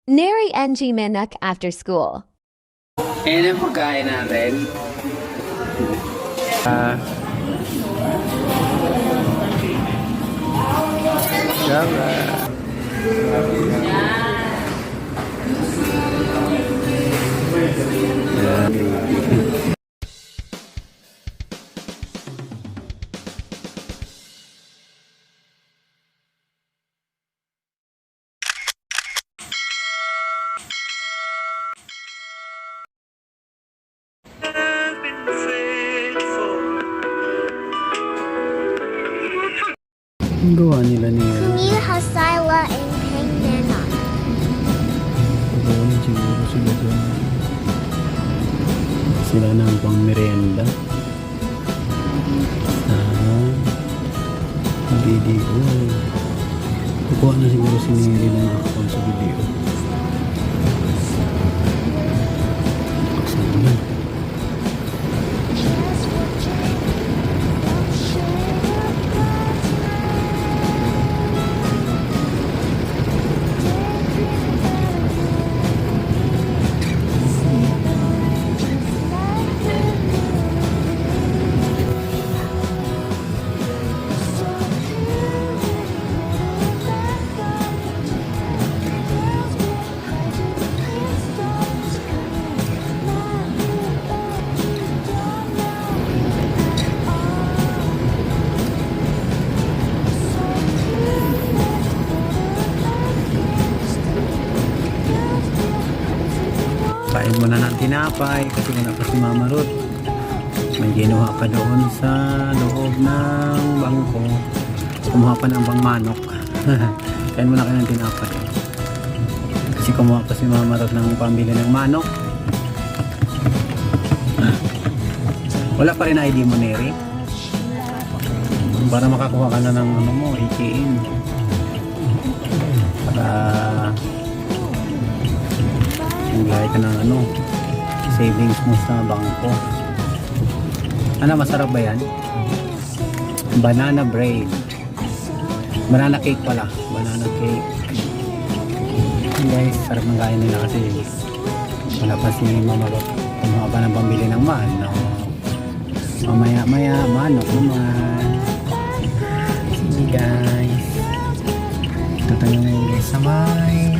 Neri NG Manuk after school. Ayan ang pagkain natin. Ang gawa nila niya. Camille has Sila and Peng Nanon. Doon siguro sila doon. Sila na ang pang merienda. Video. Kukuha na siguro si Neri ng account sa video. Kasama na. Kain muna ng tinapay kasi wala pa si Mama Ruth. May ginuha pa doon sa loob ng bangko. Kumuha pa ng bang manok. Kain muna kayo ng tinapay. Kasi kumuha pa si Mama Ruth ng pambili ng manok. Wala pa rin ID mo, Neri? Para makakuha ka na ng ano mo, ATM. Para naglahay ka ng ano, savings mo sa bangko. Ano, masarap ba yan? Banana bread. Banana cake pala. Banana cake. Guys, sarap ng kain nila kasi wala pa si Mama Ruth. Kumuha pa ng pambili ng manok. Mamaya manok naman. Sige guys. Ito tayo ngayon guys sa may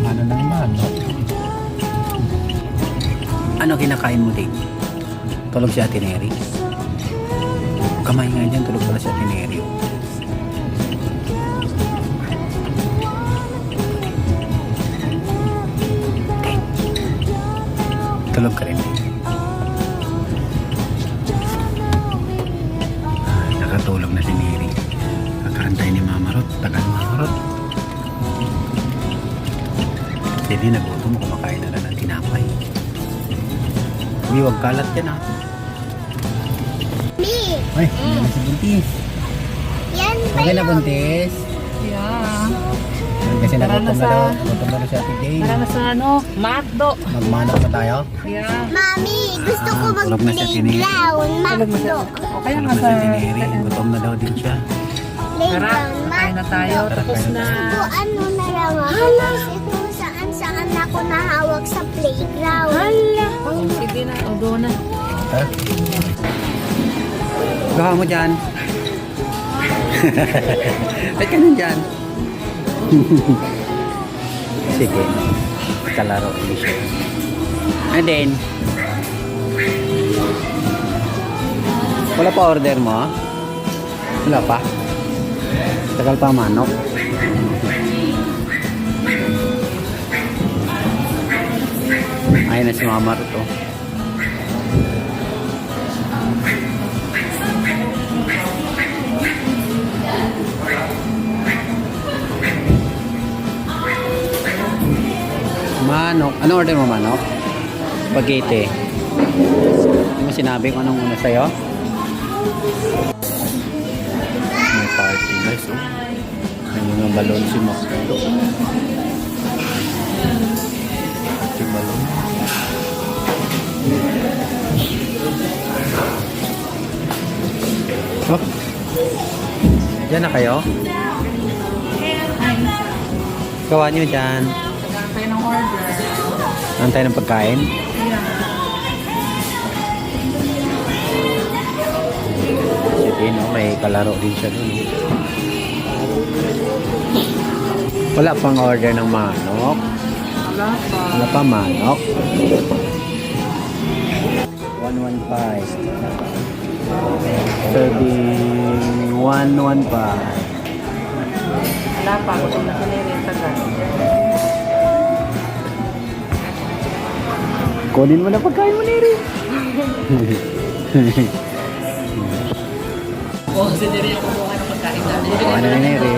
ano ng manok. Ano kinakain mo din? Tulog si Ate Neri? Kamay nga dyan, tulog pala si Ate Neri. Okay. Tulog ka rin. Nakatulog na si Neri. Kakarantay ni Mama Ruth. Tagal Mama Ruth. Hindi nagutom, kumakain na lang ng tinapay. Hindi, wag kalat yan ha. Me! Ay, yan si Buntis. Yan ba Okay na yung... Buntis. Yeah. Kasi nagutom na daw. Gutom na daw si Ate Jane. Para na sa ano, matdo. Magmanok na tayo. Yeah. Mami, gusto ko tulog na si Ate Neri. mag-playground. Tulog mo siya. Magdo. O kaya Tulog nga na sa... si Ate Neri. Gutom na daw din siya. Tara, Playground. kain na tayo. Tara, Tapos kain na. na Ito ano na lang ako. Kasi kung saan ako nahawak sa playground. Hala. Oh, sige na. O, go na. Ha? Gawa mo dyan. Ba't ka nun dyan? Sige. Kalaro ulit siya. And then, wala pa order mo? Wala pa? Tagal pa manok. Ayun na si Mama Ruth oh. Manok. Ano order mo, manok? Spaghetti. Hindi mo sinabi kung anong una sa'yo? May party guys oh. May mga balon si Makdo. Party balon. Oh. Diyan na kayo? Gawa nyo dyan. Tayo ng order. Antay ng pagkain. Sige, no? May kalaro din siya dun. Wala pang order ng manok. Wala pa. Wala pa manok. 115. Serving 115. Wala pa. Gusto na kinirin tagal. Kunin mo na pagkain mo, Neri. Oo, si Neri ang kumuha ng pagkain namin. Kuha na ni Neri.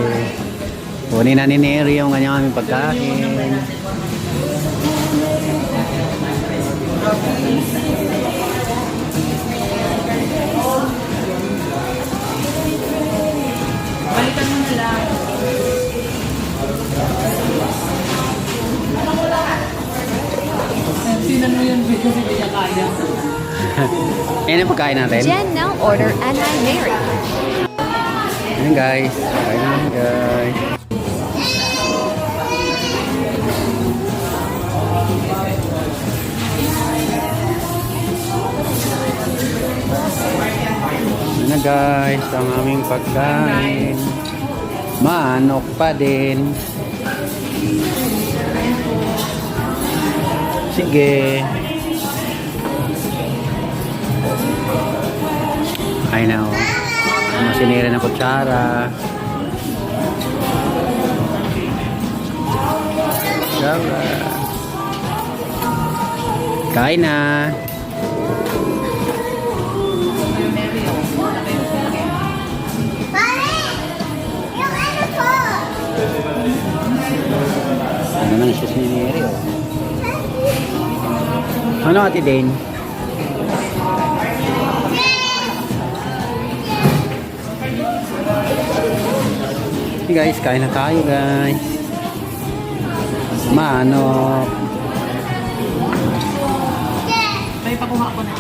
Kunin na ni Neri yung kanyang aming pagkain. Balikan mo na lang. Sinan mo yun because hindi niya kaya. Ayan yung pagkain natin. Jen now order Anai Mary. Ayan guys. Ayan guys. Ayan na guys. Ang aming pagkain. Manok pa din. Sige. I know. Masinira na kutsara. Kutsara. Kain na. Mami! Yung ano ko! Ano nang siya siniri, oh. Ano, Ate Dane? Hey guys, kain na tayo guys. Manok. May pakuha ko na.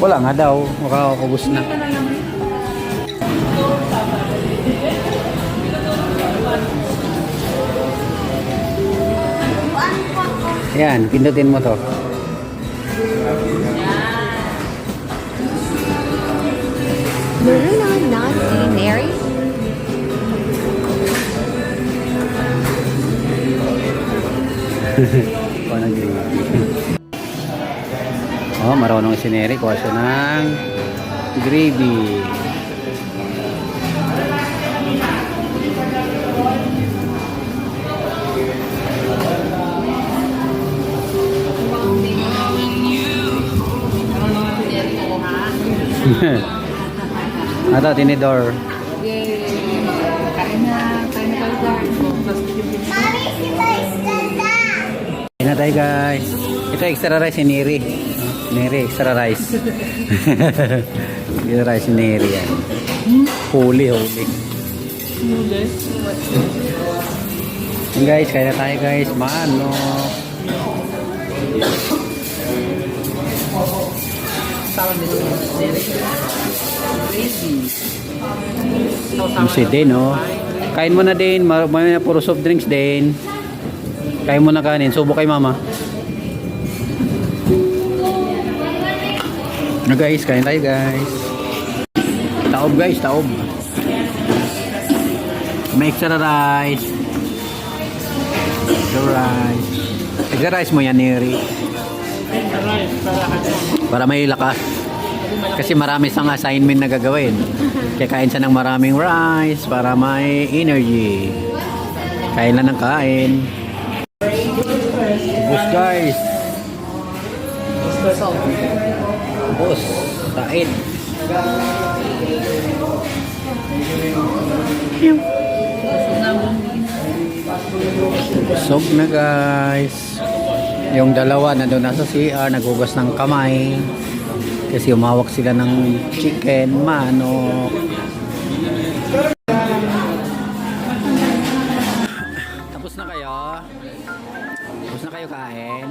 Wala nga daw, makakakubos na. Yan, pindutin mo to. Maruna Nasi Mary. Kuha ng gravy. Oh, marunong si Neri. Kuha siya ng gravy. Ato, tinidor. Yay! Kain na tayo guys. Mami, sila isda! Kain na tayo guys. Ito extra rice si Neri. Neri, extra rice. Extra rice si Neri yan. Huli. Yan guys, kain na tayo guys. Mano. Si din, oh. Kain mo na din. May puro soft drinks din. Kain mo na kanin. Subo kay mama. Na guys, kain tayo guys. Taob guys, taob. May extra rice. Extra rice. Extra rice mo yan, Neri. Para may lakas. Kasi marami sang assignment na gagawin. Kaya kain siya ng maraming rice para may energy. Kain lang ng kain. Bus guys. Bus. Kain. Busog na guys. Yung dalawa na doon nasa CR naghugas ng kamay kasi umawak sila ng chicken, manok. Tapos na kayo? Tapos na kayo kain?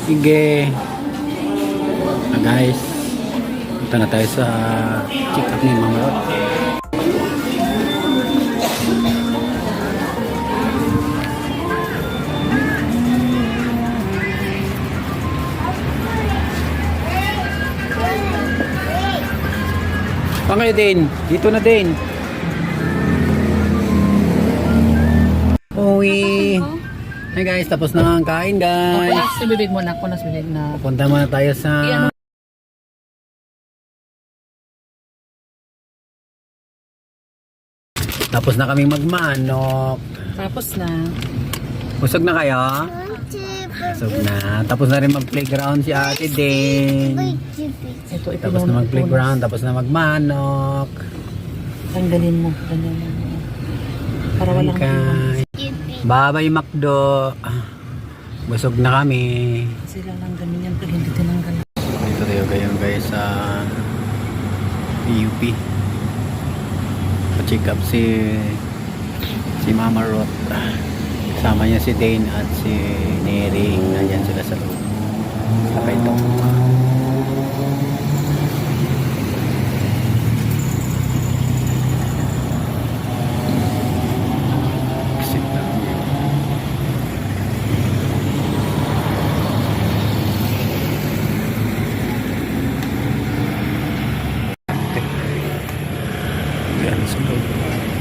Sige. Guys, punta na tayo sa check up ni Mama Rod. Saan kayo din? Dito na din. Uwi. Hey guys, tapos na ang kain guys. Kunas bibig mo na, kunas bibig na. Punta muna tayo sa Iyan. tapos na kaming magmanok. Tapos na. Busog na kayo? Busog na. Tapos na rin mag-playground si ate din. Ito, Tapos na mag-playground, tapos na magmanok. Tanggalin mo. Tanggalin mo. Para walang Okay. Bye-bye Macdo. Busog na kami. sila lang gamin yan pag hindi tinanggal. Dito tayo ngayon guys sa PUP. Pa-check up si Mama Rod. Kasama niya si Dane at si Nering. Nandyan sila sa loob. Saka ito. Sit lang. Yan sa loob.